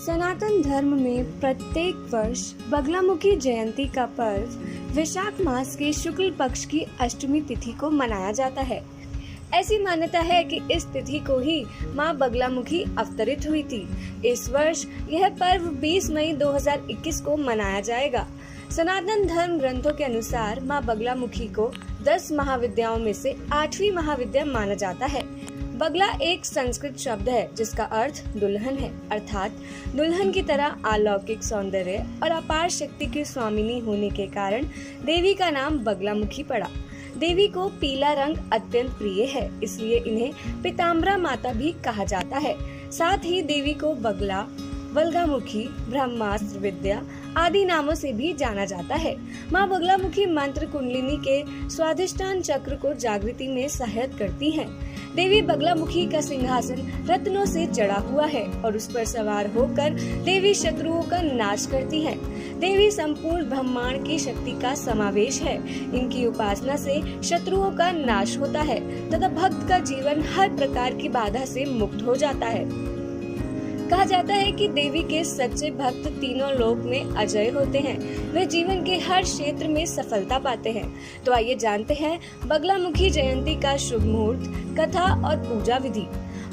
सनातन धर्म में प्रत्येक वर्ष बगलामुखी जयंती का पर्व वैशाख मास के शुक्ल पक्ष की अष्टमी तिथि को मनाया जाता है। ऐसी मान्यता है कि इस तिथि को ही मां बगलामुखी अवतरित हुई थी। इस वर्ष यह पर्व 20 मई 2021 को मनाया जाएगा। सनातन धर्म ग्रंथों के अनुसार मां बगलामुखी को 10 महाविद्याओं में से 8वीं महाविद्या माना जाता है। बगला एक संस्कृत शब्द है जिसका अर्थ दुल्हन है, अर्थात दुल्हन की तरह अलौकिक सौंदर्य और अपार शक्ति की स्वामिनी होने के कारण देवी का नाम बगलामुखी पड़ा। देवी को पीला रंग अत्यंत प्रिय है, इसलिए इन्हें पीताम्बरा माता भी कहा जाता है। साथ ही देवी को बगला, बलगामुखी, ब्रह्मास्त्र विद्या आदि नामों से भी जाना जाता है। मां बगलामुखी मंत्र कुंडलिनी के स्वाधिष्ठान चक्र को जागृति में सहायता करती हैं। देवी बगलामुखी का सिंहासन रत्नों से जड़ा हुआ है और उस पर सवार होकर देवी शत्रुओं का नाश करती है। देवी संपूर्ण ब्रह्मांड की शक्ति का समावेश है। इनकी उपासना से शत्रुओं का नाश होता है तथा भक्त का जीवन हर प्रकार की बाधा से मुक्त हो जाता है। कहा जाता है कि देवी के सच्चे भक्त तीनों लोक में अजय होते हैं। वे जीवन के हर क्षेत्र में सफलता पाते हैं। तो आइए जानते हैं बगलामुखी जयंती का शुभ मुहूर्त, कथा और पूजा विधि।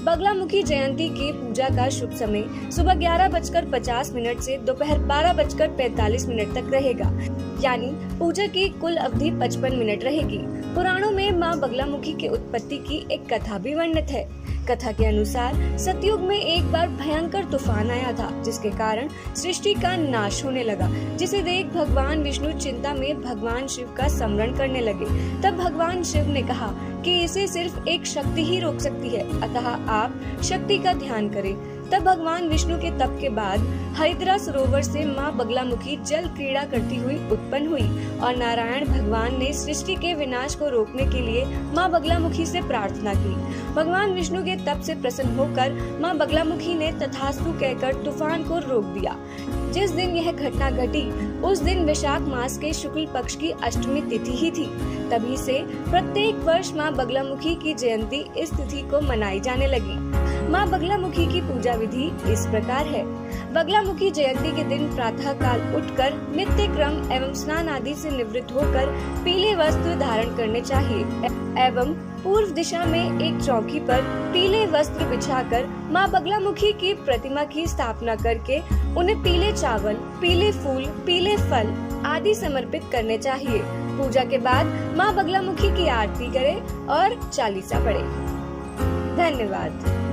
बगलामुखी जयंती की पूजा का शुभ समय सुबह 11:50 से दोपहर 12:45 तक रहेगा, यानी पूजा की कुल अवधि 55 मिनट रहेगी। पुराणों में मां बगलामुखी की उत्पत्ति की एक कथा भी वर्णित है। कथा के अनुसार सतयुग में एक बार भयंकर तूफान आया था, जिसके कारण सृष्टि का नाश होने लगा, जिसे देख भगवान विष्णु चिंता में भगवान शिव का स्मरण करने लगे। तब भगवान शिव ने कहा कि इसे सिर्फ एक शक्ति ही रोक सकती है, अतः आप शक्ति का ध्यान करें। तब भगवान विष्णु के तप के बाद हरिद्रा सरोवर से मां बगलामुखी जल क्रीड़ा करती हुई उत्पन्न हुई और नारायण भगवान ने सृष्टि के विनाश को रोकने के लिए मां बगलामुखी से प्रार्थना की। भगवान विष्णु के तप से प्रसन्न होकर मां बगलामुखी ने तथास्तु कहकर तूफान को रोक दिया। जिस दिन यह घटना घटी उस दिन वैशाख मास के शुक्ल पक्ष की अष्टमी तिथि ही थी। तभी से प्रत्येक वर्ष मां बगलामुखी की जयंती इस तिथि को मनाई जाने लगी। मां बगलामुखी की पूजा विधि इस प्रकार है। बगलामुखी जयंती के दिन प्रातः काल उठकर नित्य क्रम एवं स्नान आदि से निवृत्त होकर पीले वस्त्र धारण करने चाहिए एवं पूर्व दिशा में एक चौकी पर पीले वस्त्र बिछाकर मां बगलामुखी की प्रतिमा की स्थापना करके उन्हें पीले चावल, पीले फूल, पीले फल आदि समर्पित करने चाहिए। पूजा के बाद मां बगलामुखी की आरती करें और चालीसा पढ़ें। धन्यवाद।